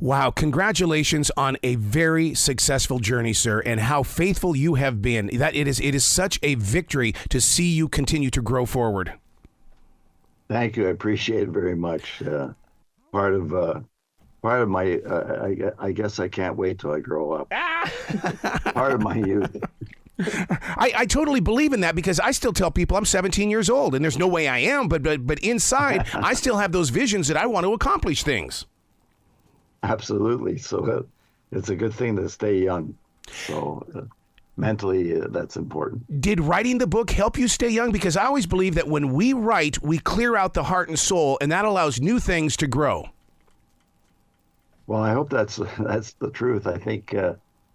Wow, congratulations on a very successful journey, sir, and how faithful you have been. That it is such a victory to see you continue to grow forward. Thank you. I appreciate it very much. Part of my, I guess I can't wait till I grow up. Part of my youth. I totally believe in that, because I still tell people I'm 17 years old, and there's no way I am, but inside, I still have those visions that I want to accomplish things. Absolutely. So it's a good thing to stay young. So mentally, that's important. Did writing the book help you stay young? Because I always believe that when we write, we clear out the heart and soul, and that allows new things to grow. Well, I hope that's the truth. I think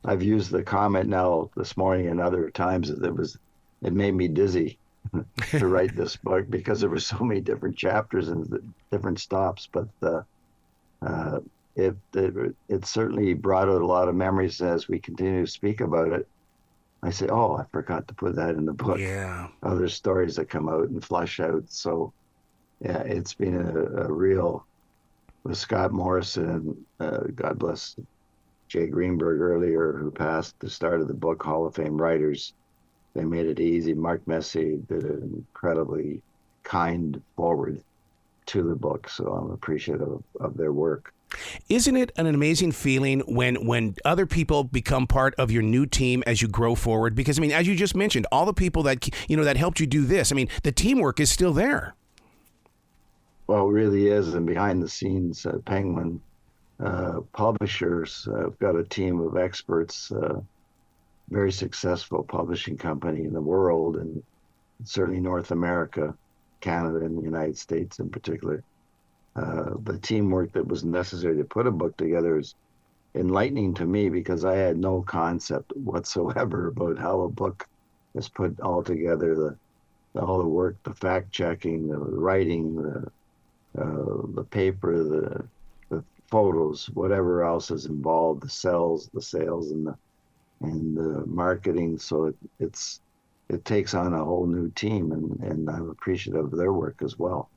I've used the comment now this morning and other times that it made me dizzy to write this book, because there were so many different chapters and different stops. But it certainly brought out a lot of memories as we continue to speak about it. I say, oh, I forgot to put that in the book. Yeah. Other stories that come out and flush out. So, yeah, it's been a real, with Scott Morrison, God bless Jay Greenberg earlier, who passed at the start of the book, Hall of Fame writers. They made it easy. Mark Messier did an incredibly kind forward to the book. So I'm appreciative of their work. Isn't it an amazing feeling when other people become part of your new team as you grow forward? Because, I mean, as you just mentioned, all the people that, that helped you do this, I mean, the teamwork is still there. Well, it really is. And behind the scenes, Penguin publishers have got a team of experts, very successful publishing company in the world, and certainly North America, Canada, and the United States in particular. The teamwork that was necessary to put a book together is enlightening to me, because I had no concept whatsoever about how a book is put all together, all the work, the fact checking, the writing, the paper, the photos, whatever else is involved, the sales, and the marketing. So it takes on a whole new team, and I'm appreciative of their work as well.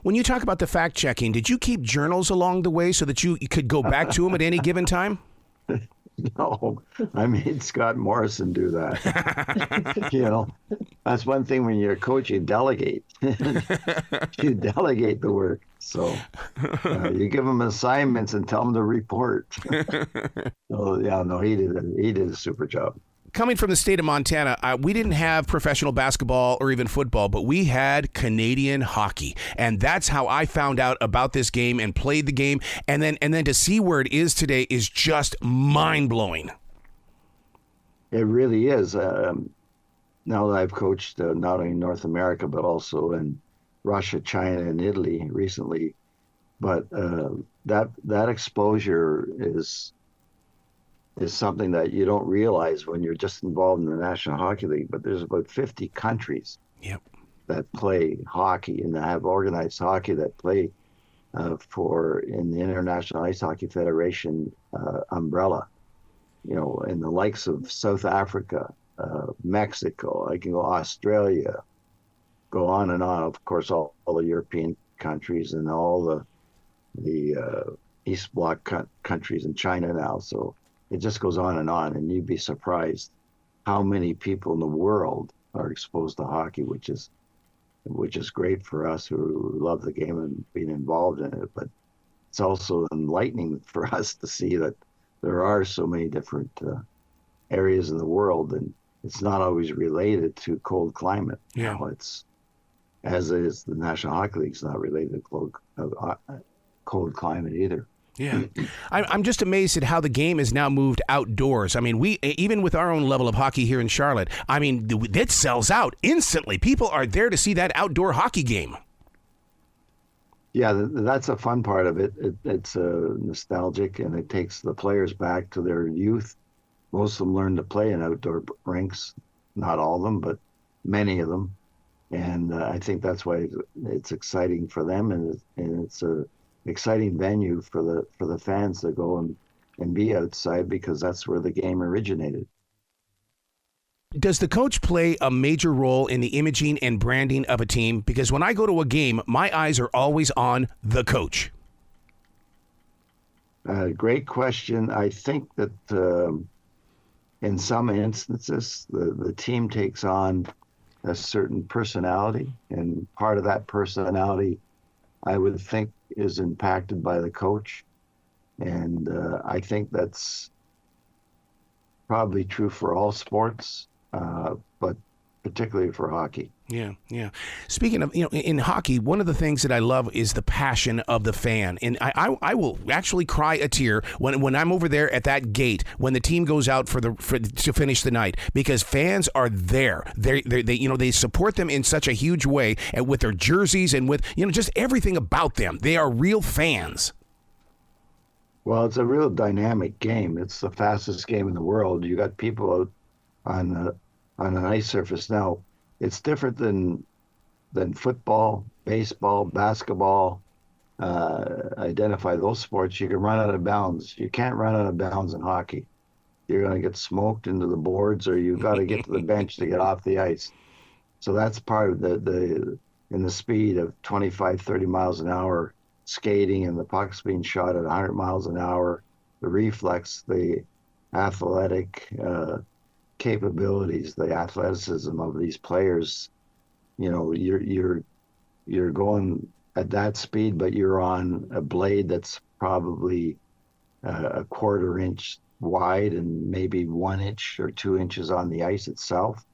When you talk about the fact checking, did you keep journals along the way so that you could go back to them at any given time? No, I made Scott Morrison do that. That's one thing when you're a coach, you delegate. You delegate the work. So you give them assignments and tell them to report. So yeah, no, he did a super job. Coming from the state of Montana, we didn't have professional basketball or even football, but we had Canadian hockey. And that's how I found out about this game and played the game. And then to see where it is today is just mind-blowing. It really is. Now that I've coached not only in North America, but also in Russia, China, and Italy recently. But that exposure is something that you don't realize when you're just involved in the National Hockey League. But there's about 50 countries that play hockey and that have organized hockey, that play in the International Ice Hockey Federation umbrella. In the likes of South Africa, Mexico, I can go Australia, go on and on. Of course, all the European countries and all the East Bloc countries in China now. So it just goes on, and you'd be surprised how many people in the world are exposed to hockey, which is great for us who love the game and being involved in it. But it's also enlightening for us to see that there are so many different areas in the world, and it's not always related to cold climate. Yeah, it's as is the National Hockey League is not related to cold climate either. Yeah, I'm just amazed at how the game is now moved outdoors. I mean, even with our own level of hockey here in Charlotte, I mean, it sells out instantly. People are there to see that outdoor hockey game. Yeah, that's a fun part of it. It's nostalgic, and it takes the players back to their youth. Most of them learn to play in outdoor rinks, not all of them, but many of them. And I think that's why it's exciting for them, and it's a exciting venue for the fans to go and be outside, because that's where the game originated. Does the coach play a major role in the imaging and branding of a team? Because when I go to a game, my eyes are always on the coach. Great question. I think that in some instances, the team takes on a certain personality, and part of that personality, I would think, is impacted by the coach. And I think that's probably true for all sports, but particularly for hockey. Yeah, yeah. Speaking of, in hockey, one of the things that I love is the passion of the fan. And I will actually cry a tear when I'm over there at that gate when the team goes out to finish the night, because fans are there. They support them in such a huge way, and with their jerseys and with, just everything about them. They are real fans. Well, it's a real dynamic game. It's the fastest game in the world. You got people out on an ice surface. Now, it's different than football, baseball, basketball. Identify those sports. You can run out of bounds. You can't run out of bounds in hockey. You're going to get smoked into the boards, or you've got to get to the bench to get off the ice. So that's part of the speed of 25, 30 miles an hour skating, and the puck's being shot at 100 miles an hour. The reflex, the athletic capabilities, the athleticism of these players. You're going at that speed, but you're on a blade that's probably a quarter inch wide and maybe 1 inch or 2 inches on the ice itself.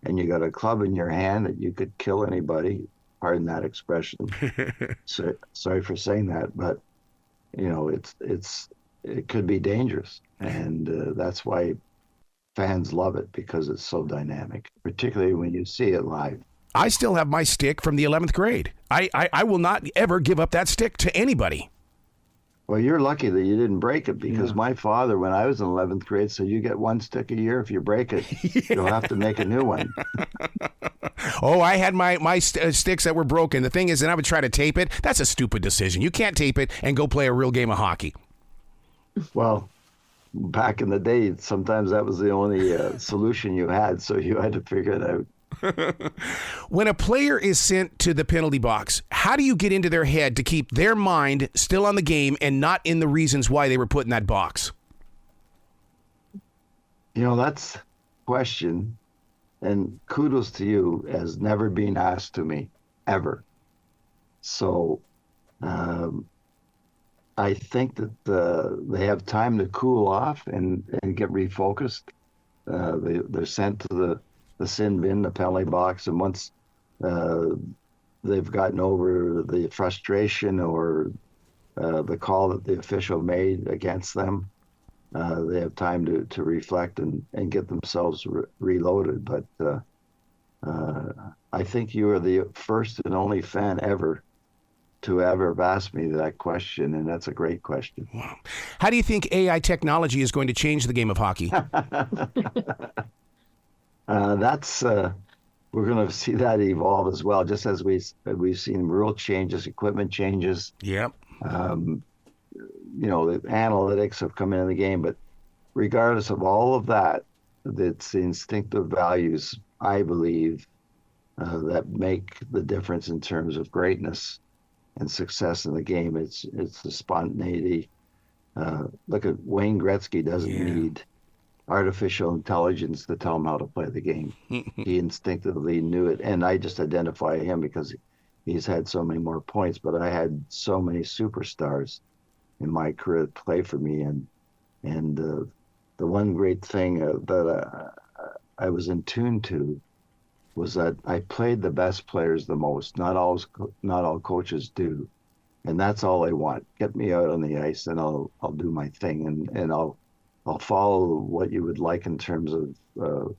And you got a club in your hand that you could kill anybody. Pardon that expression. So, sorry for saying that, but it could be dangerous, and that's why fans love it, because it's so dynamic, particularly when you see it live. I still have my stick from the 11th grade. I will not ever give up that stick to anybody. Well, you're lucky that you didn't break it, because my father, when I was in 11th grade, said you get one stick a year. If you break it, you'll have to make a new one. Oh, I had my sticks that were broken. The thing is, then I would try to tape it. That's a stupid decision. You can't tape it and go play a real game of hockey. Well, back in the day, sometimes that was the only solution you had, so you had to figure it out. When a player is sent to the penalty box, how do you get into their head to keep their mind still on the game and not in the reasons why they were put in that box? That's a question, and kudos to you, has never been asked to me, ever. So I think that they have time to cool off and get refocused. They're sent to the sin bin, the penalty box, and once they've gotten over the frustration or the call that the official made against them, they have time to reflect and get themselves reloaded. But I think you are the first and only fan ever to ever have asked me that question, and that's a great question. Wow. How do you think AI technology is going to change the game of hockey? We're going to see that evolve as well, just as we've seen rule changes, equipment changes. Yep. The analytics have come into the game, but regardless of all of that, it's the instinctive values, I believe, that make the difference in terms of greatness and success in the game. It's the spontaneity. Look at Wayne Gretzky doesn't need artificial intelligence to tell him how to play the game. He instinctively knew it, and I just identify him because he's had so many more points, but I had so many superstars in my career play for me, and the one great thing that I was in tune to was that I played the best players the most. Not all coaches do, and that's all I want. Get me out on the ice, and I'll do my thing, and I'll follow what you would like in terms of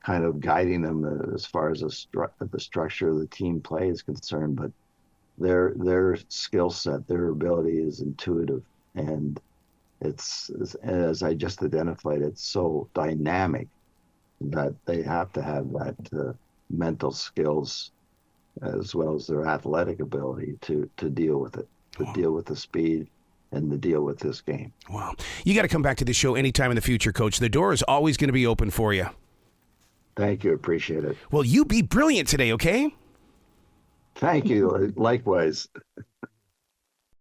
kind of guiding them as far as the structure of the team play is concerned. But their skill set, their ability is intuitive, and it's as I just identified, it's so dynamic that they have to have that mental skills as well as their athletic ability to deal with it, to deal with the speed and to deal with this game. Wow. You got to come back to the show anytime in the future, Coach. The door is always going to be open for you. Thank you. Appreciate it. Well, you be brilliant today, okay? Thank you. Likewise.